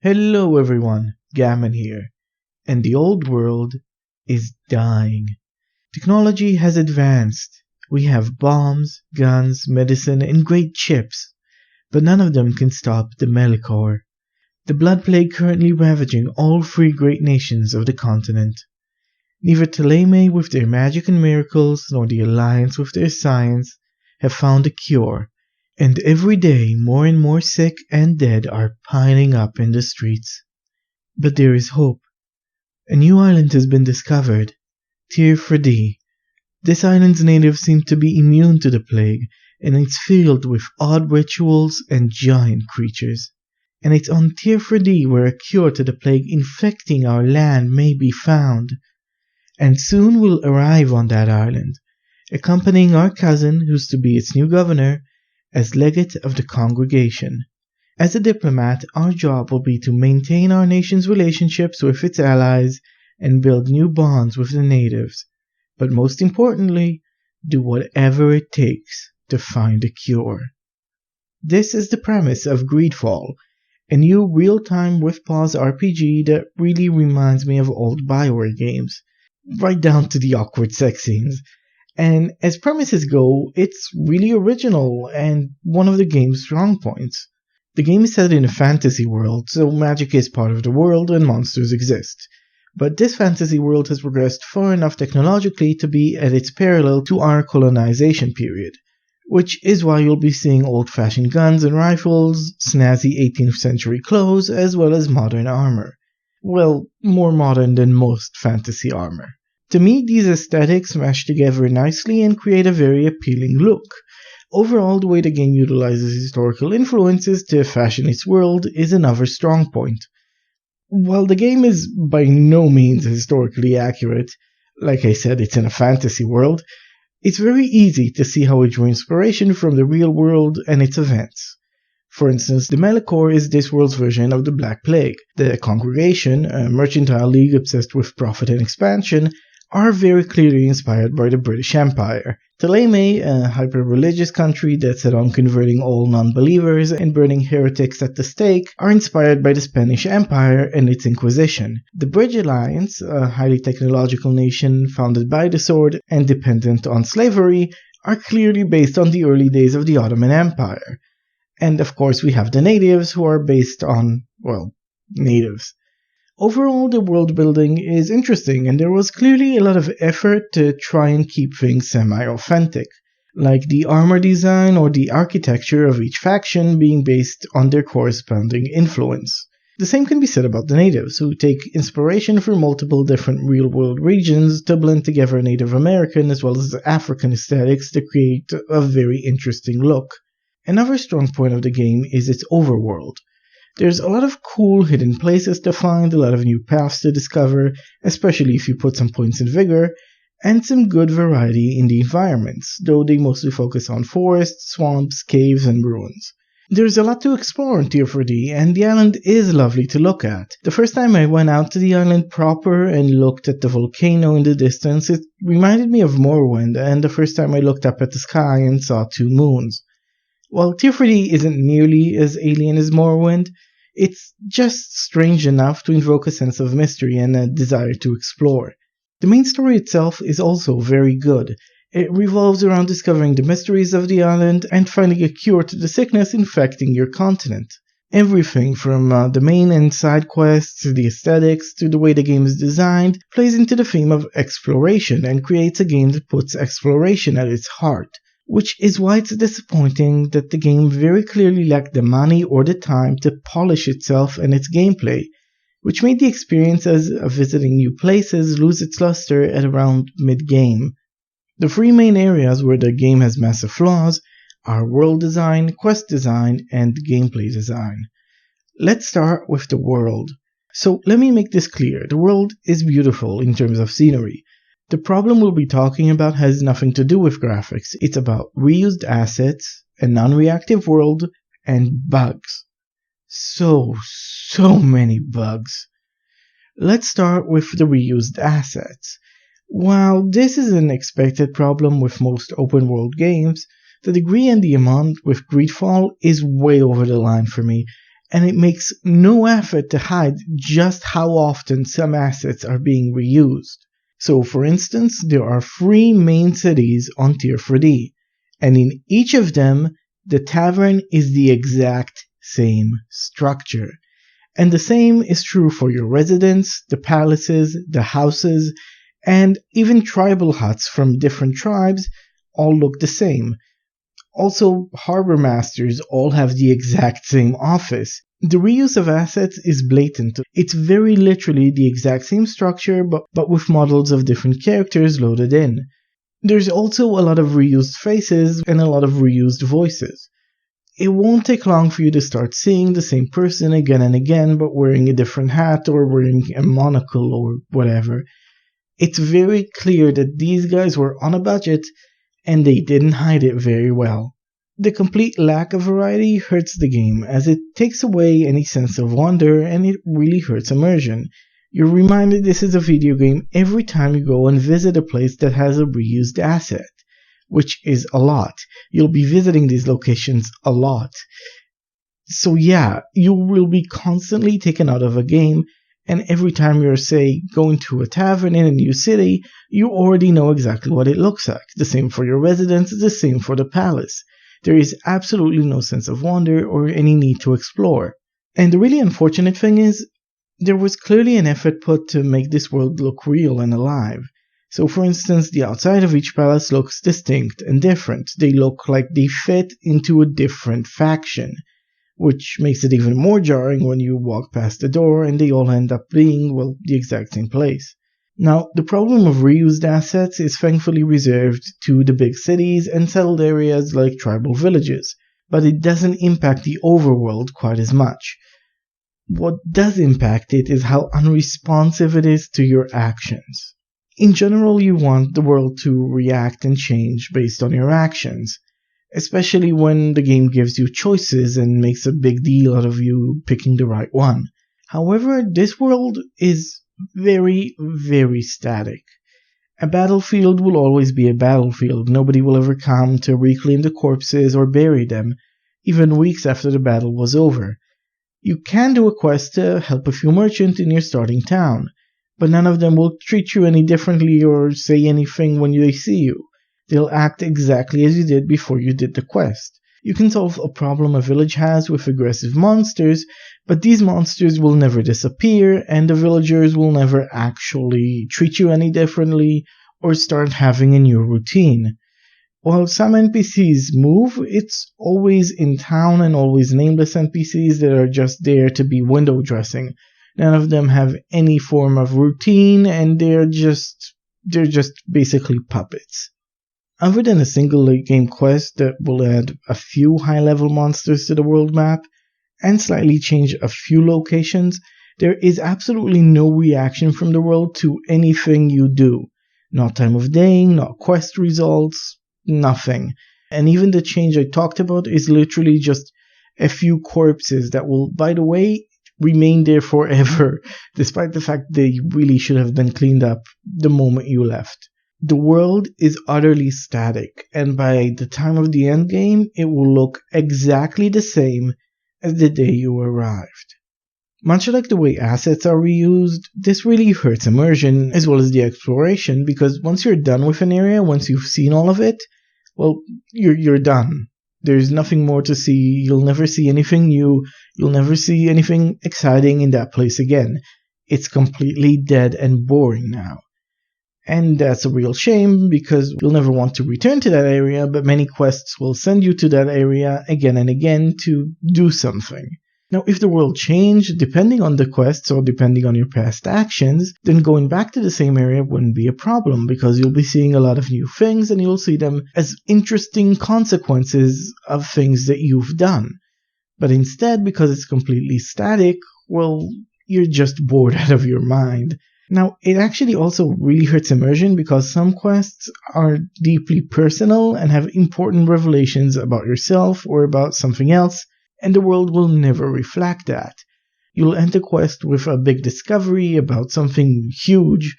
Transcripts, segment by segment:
Hello everyone, Gammon here, and the old world is dying. Technology has advanced. We have bombs, guns, medicine, and great chips, but none of them can stop the Melikor, the blood plague currently ravaging all three great nations of the continent. Neither Ptolemy with their magic and miracles, nor the Alliance with their science, have found a cure, and every day more and more sick and dead are piling up in the streets. But there is hope. A new island has been discovered, Tir Freddy. This island's natives seem to be immune to the plague, and it's filled with odd rituals and giant creatures. And it's on Tir Freddy where a cure to the plague infecting our land may be found. And soon we'll arrive on that island, accompanying our cousin, who's to be its new governor, as legate of the congregation. As a diplomat, our job will be to maintain our nation's relationships with its allies and build new bonds with the natives, but most importantly, do whatever it takes to find a cure. This is the premise of GreedFall, a new real-time with-pause RPG that really reminds me of old BioWare games, right down to the awkward sex scenes. And as premises go, it's really original and one of the game's strong points. The game is set in a fantasy world, so magic is part of the world and monsters exist. But this fantasy world has progressed far enough technologically to be at its parallel to our colonization period, which is why you'll be seeing old-fashioned guns and rifles, snazzy 18th century clothes, as well as modern armor. Well, more modern than most fantasy armor. To me, these aesthetics mesh together nicely and create a very appealing look. Overall, the way the game utilizes historical influences to fashion its world is another strong point. While the game is by no means historically accurate, like I said, it's in a fantasy world, it's very easy to see how it drew inspiration from the real world and its events. For instance, the Melikor is this world's version of the Black Plague. The Congregation, a mercantile league obsessed with profit and expansion, are very clearly inspired by the British Empire. Ptolemy, a hyper-religious country that's set on converting all non-believers and burning heretics at the stake, are inspired by the Spanish Empire and its Inquisition. The British Alliance, a highly technological nation founded by the sword and dependent on slavery, are clearly based on the early days of the Ottoman Empire. And of course we have the natives, who are based on, well, natives. Overall, the world building is interesting, and there was clearly a lot of effort to try and keep things semi-authentic, like the armor design or the architecture of each faction being based on their corresponding influence. The same can be said about the natives, who take inspiration from multiple different real-world regions to blend together Native American as well as African aesthetics to create a very interesting look. Another strong point of the game is its overworld. There's a lot of cool hidden places to find, a lot of new paths to discover, especially if you put some points in vigor, and some good variety in the environments, though they mostly focus on forests, swamps, caves, and ruins. There's a lot to explore on Tir Freddy, and the island is lovely to look at. The first time I went out to the island proper and looked at the volcano in the distance, it reminded me of Morrowind, and the first time I looked up at the sky and saw two moons. While Tir Freddy isn't nearly as alien as Morrowind, it's just strange enough to invoke a sense of mystery and a desire to explore. The main story itself is also very good. It revolves around discovering the mysteries of the island and finding a cure to the sickness infecting your continent. Everything from the main and side quests, to the aesthetics, to the way the game is designed, plays into the theme of exploration and creates a game that puts exploration at its heart. Which is why it's disappointing that the game very clearly lacked the money or the time to polish itself and its gameplay, which made the experiences of visiting new places lose its luster at around mid-game. The three main areas where the game has massive flaws are world design, quest design, and gameplay design. Let's start with the world. So let me make this clear, the world is beautiful in terms of scenery. The problem we'll be talking about has nothing to do with graphics. It's about reused assets, a non-reactive world, and bugs. So many bugs. Let's start with the reused assets. While this is an expected problem with most open-world games, the degree and the amount with GreedFall is way over the line for me, and it makes no effort to hide just how often some assets are being reused. So for instance, there are 3 main cities on Tier 4D, and in each of them, the tavern is the exact same structure. And the same is true for your residents, the palaces, the houses, and even tribal huts from different tribes all look the same. Also, harbor masters all have the exact same office. The reuse of assets is blatant. It's very literally the exact same structure, but with models of different characters loaded in. There's also a lot of reused faces and a lot of reused voices. It won't take long for you to start seeing the same person again and again, but wearing a different hat or wearing a monocle or whatever. It's very clear that these guys were on a budget and they didn't hide it very well. The complete lack of variety hurts the game, as it takes away any sense of wonder and it really hurts immersion. You're reminded this is a video game every time you go and visit a place that has a reused asset, which is a lot. You'll be visiting these locations a lot. So yeah, you will be constantly taken out of a game, and every time you're, say, going to a tavern in a new city, you already know exactly what it looks like. The same for your residence, the same for the palace. There is absolutely no sense of wonder or any need to explore. And the really unfortunate thing is, there was clearly an effort put to make this world look real and alive. So for instance, the outside of each palace looks distinct and different. They look like they fit into a different faction, which makes it even more jarring when you walk past the door and they all end up being, well, the exact same place. Now, the problem of reused assets is thankfully reserved to the big cities and settled areas like tribal villages, but it doesn't impact the overworld quite as much. What does impact it is how unresponsive it is to your actions. In general, you want the world to react and change based on your actions, especially when the game gives you choices and makes a big deal out of you picking the right one. However, this world is very, very static. A battlefield will always be a battlefield. Nobody will ever come to reclaim the corpses or bury them, even weeks after the battle was over. You can do a quest to help a few merchants in your starting town, but none of them will treat you any differently or say anything when they see you. They'll act exactly as you did before you did the quest. You can solve a problem a village has with aggressive monsters, but these monsters will never disappear, and the villagers will never actually treat you any differently or start having a new routine. While some NPCs move, it's always in town and always nameless NPCs that are just there to be window dressing. None of them have any form of routine, and they're just basically puppets. Other than a single late game quest that will add a few high-level monsters to the world map and slightly change a few locations, there is absolutely no reaction from the world to anything you do. Not time of day, not quest results, nothing. And even the change I talked about is literally just a few corpses that will, by the way, remain there forever, despite the fact they really should have been cleaned up the moment you left. The world is utterly static, and by the time of the end game, it will look exactly the same as the day you arrived. Much like the way assets are reused, this really hurts immersion as well as the exploration, because once you're done with an area, once you've seen all of it, well, you're done. There's nothing more to see. You'll never see anything new. You'll never see anything exciting in that place again. It's completely dead and boring now. And that's a real shame, because you'll never want to return to that area, but many quests will send you to that area again and again to do something. Now, if the world changed, depending on the quests or depending on your past actions, then going back to the same area wouldn't be a problem, because you'll be seeing a lot of new things and you'll see them as interesting consequences of things that you've done. But instead, because it's completely static, well, you're just bored out of your mind. Now, it actually also really hurts immersion, because some quests are deeply personal and have important revelations about yourself or about something else, and the world will never reflect that. You'll end a quest with a big discovery about something huge,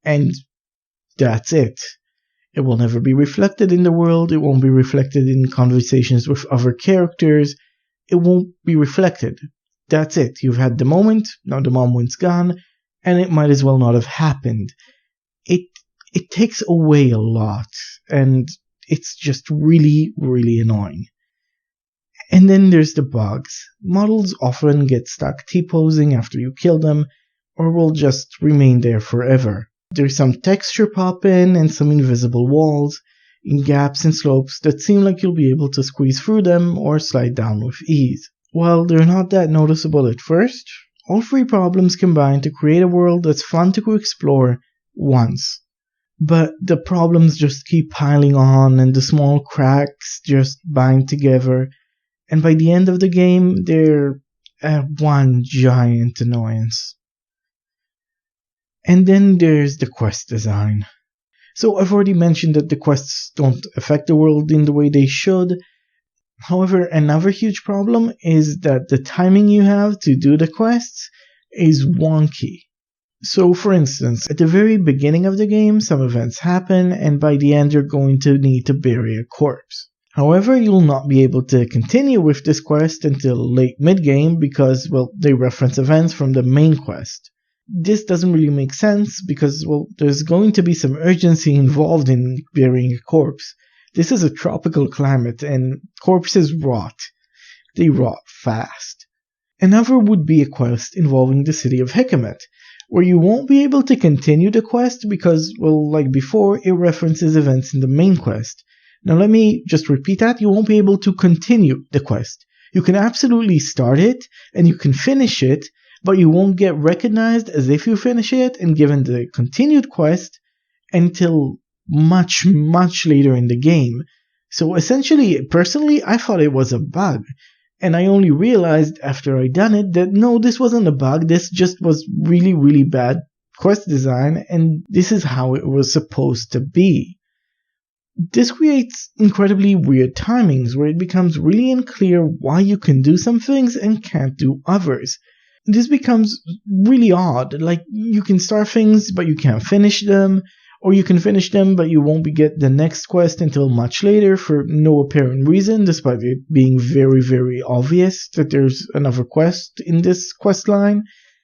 and that's it. It will never be reflected in the world, it won't be reflected in conversations with other characters, it won't be reflected. that's it. You've had the moment, now the moment's gone, and it might as well not have happened. It takes away a lot, and it's just really, really annoying. And then there's the bugs. Models often get stuck T-posing after you kill them, or will just remain there forever. There's some texture pop-in and some invisible walls, in gaps and slopes that seem like you'll be able to squeeze through them or slide down with ease. While they're not that noticeable at first, all three problems combine to create a world that's fun to explore once. But the problems just keep piling on, and the small cracks just bind together, and by the end of the game, they're one giant annoyance. And then there's the quest design. So I've already mentioned that the quests don't affect the world in the way they should. However, another huge problem is that the timing you have to do the quests is wonky. So for instance, at the very beginning of the game, some events happen, and by the end you're going to need to bury a corpse. However, you'll not be able to continue with this quest until late mid-game because, well, they reference events from the main quest. This doesn't really make sense because, well, there's going to be some urgency involved in burying a corpse. This is a tropical climate and corpses rot. They rot fast. Another would be a quest involving the city of Hikamet, where you won't be able to continue the quest because, well, like before, it references events in the main quest. Now let me just repeat that. You won't be able to continue the quest. You can absolutely start it, and you can finish it, but you won't get recognized as if you finish it and given the continued quest until much, much later in the game. So essentially, personally, I thought it was a bug. And I only realized after I done it that no, this wasn't a bug, this just was really, really bad quest design, and this is how it was supposed to be. This creates incredibly weird timings where it becomes really unclear why you can do some things and can't do others. This becomes really odd, like you can start things but you can't finish them, or you can finish them but you won't get the next quest until much later for no apparent reason, despite it being very, very obvious that there's another quest in this quest line.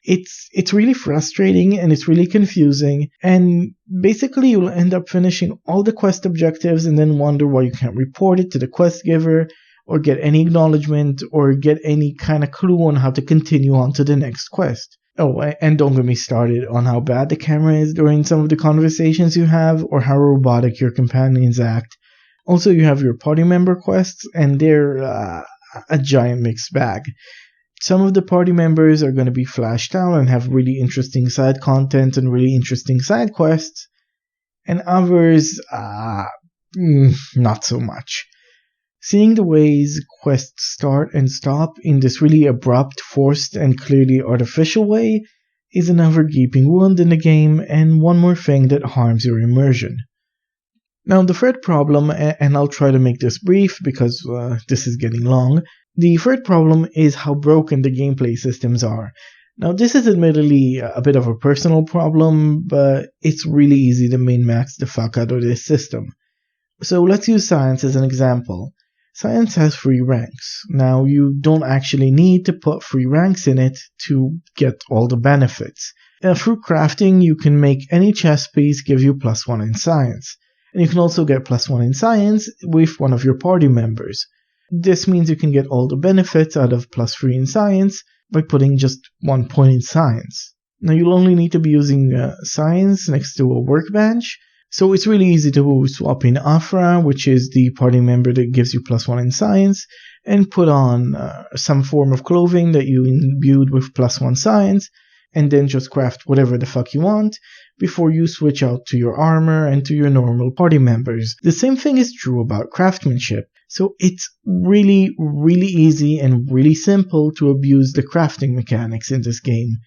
It's really frustrating and it's really confusing, and basically you'll end up finishing all the quest objectives and then wonder why you can't report it to the quest giver, or get any acknowledgement, or get any kind of clue on how to continue on to the next quest. Oh, and don't get me started on how bad the camera is during some of the conversations you have, or how robotic your companions act. Also, you have your party member quests, and they're a giant mixed bag. Some of the party members are going to be flashed out and have really interesting side content and really interesting side quests, and others, not so much. Seeing the ways quests start and stop in this really abrupt, forced, and clearly artificial way is another gaping wound in the game, and one more thing that harms your immersion. Now, the third problem, and I'll try to make this brief because this is getting long, the third problem is how broken the gameplay systems are. Now, this is admittedly a bit of a personal problem, but it's really easy to min-max the fuck out of this system. So let's use science as an example. Science has 3 ranks. Now, you don't actually need to put 3 ranks in it to get all the benefits. Through crafting, you can make any chess piece give you +1 in science. And you can also get +1 in science with one of your party members. This means you can get all the benefits out of +3 in science by putting just 1 point in science. Now, you'll only need to be using science next to a workbench, so it's really easy to swap in Afra, which is the party member that gives you +1 in science, and put on some form of clothing that you imbued with +1 science, and then just craft whatever the fuck you want before you switch out to your armor and to your normal party members. The same thing is true about craftsmanship. So it's really, really easy and really simple to abuse the crafting mechanics in this game.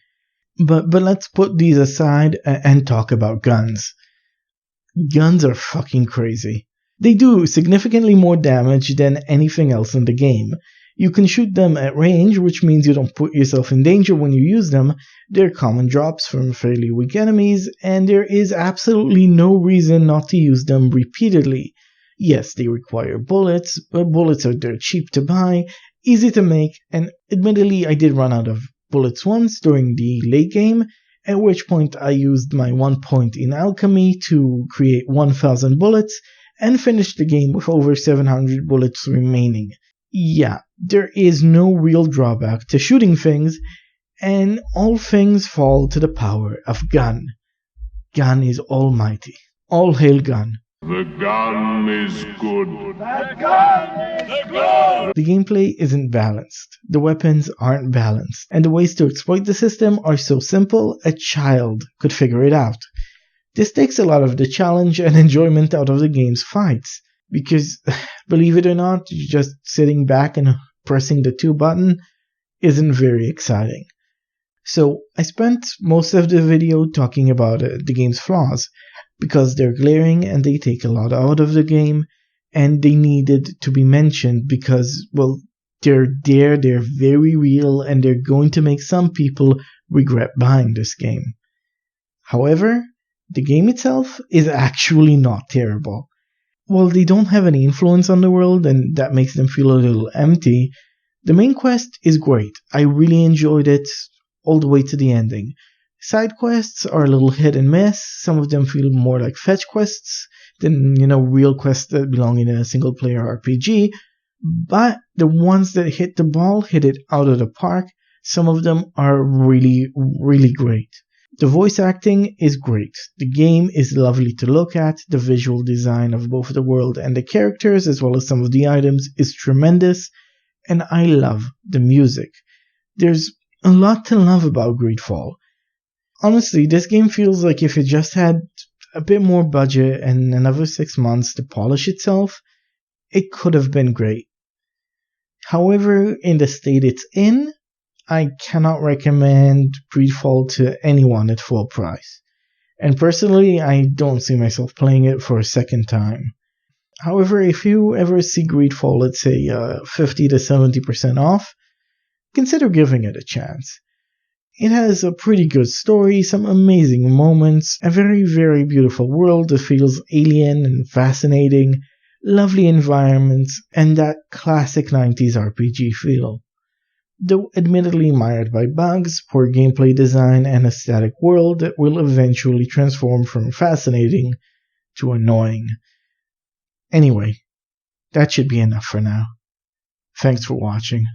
But let's put these aside and talk about guns. Guns are fucking crazy. They do significantly more damage than anything else in the game. You can shoot them at range, which means you don't put yourself in danger when you use them. They're common drops from fairly weak enemies, and there is absolutely no reason not to use them repeatedly. Yes, they require bullets, but bullets are dirt cheap to buy, easy to make, and admittedly I did run out of bullets once during the late game, at which point I used my 1 point in alchemy to create 1000 bullets and finished the game with over 700 bullets remaining. Yeah, there is no real drawback to shooting things, and all things fall to the power of Gun. Gun is almighty. All hail Gun. The gun is good. The gun is good! The gameplay isn't balanced, the weapons aren't balanced, and the ways to exploit the system are so simple a child could figure it out. This takes a lot of the challenge and enjoyment out of the game's fights, because, believe it or not, just sitting back and pressing the 2 button isn't very exciting. So I spent most of the video talking about the game's flaws, because they're glaring and they take a lot out of the game, and they needed to be mentioned because, well, they're there, they're very real, and they're going to make some people regret buying this game. However, the game itself is actually not terrible. While they don't have any influence on the world, and that makes them feel a little empty, the main quest is great. I really enjoyed it all the way to the ending. Side quests are a little hit and miss. Some of them feel more like fetch quests than, real quests that belong in a single-player RPG. But the ones that hit the ball hit it out of the park. Some of them are really, really great. The voice acting is great. The game is lovely to look at. The visual design of both the world and the characters, as well as some of the items, is tremendous. And I love the music. There's a lot to love about GreedFall. Honestly, this game feels like if it just had a bit more budget and another 6 months to polish itself, it could have been great. However, in the state it's in, I cannot recommend GreedFall to anyone at full price. And personally, I don't see myself playing it for a second time. However, if you ever see GreedFall, let's say 50 to 70% off, consider giving it a chance. It has a pretty good story, some amazing moments, a very, very beautiful world that feels alien and fascinating, lovely environments, and that classic 90s RPG feel. Though admittedly mired by bugs, poor gameplay design, and a static world that will eventually transform from fascinating to annoying. Anyway, that should be enough for now. Thanks for watching.